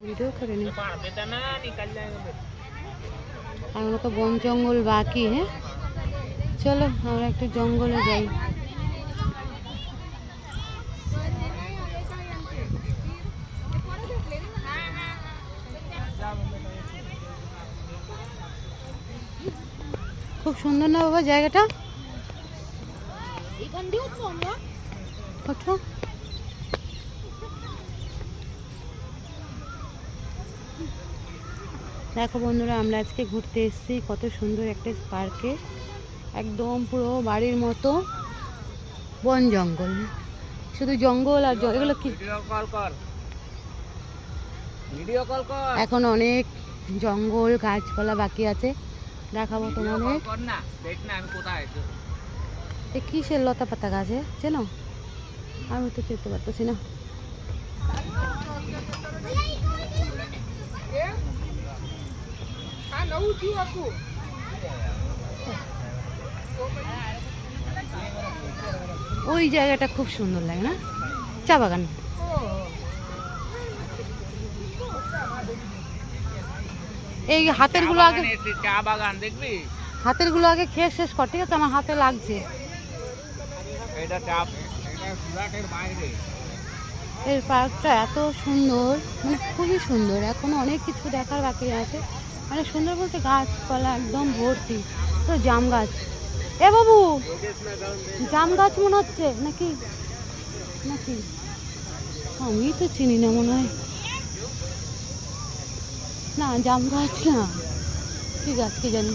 Video करे नहीं এখনো তো বন জঙ্গল বাকি। হ্যাঁ চলো আমরা একটু জঙ্গলে যাই। খুব সুন্দর না বাবা জায়গাটা? এখান দিয়ে উঠবো আমরা। ওঠো। দেখো বন্ধুরা আমরা আজকে ঘুরতে এসেছি কত সুন্দর একটা পার্কে, একদম পুরো বাড়ির মতো বন জঙ্গল, শুধু জঙ্গল আর এগুলো কি এখন অনেক জঙ্গল গাছপালা বাকি আছে, দেখাবো তোমাদের। কিসের লতা পাতা গাছে চেনো? আমি তো চিনতে পারতেছি না। ওই জায়গাটা খুব সুন্দর লাগে না? চা বাগান। এই হাতের গুলো আগে, চা বাগান দেখবি, হাতের গুলো আগে খেয়ে শেষ কর, ঠিক আছে? আমার হাতে লাগছে। এই পার্কটা এত সুন্দর, মানে খুবই সুন্দর, এখনো অনেক কিছু দেখার বাকি আছে। মানে সুন্দর বলতে গাছপালা একদম ভর্তি, তো জাম গাছ। এ বাবু জাম গাছ মনে হচ্ছে নাকি? নাকি আমি তো চিনি না, মনে হয় না জাম গাছ না, কি গাছ কি জানি।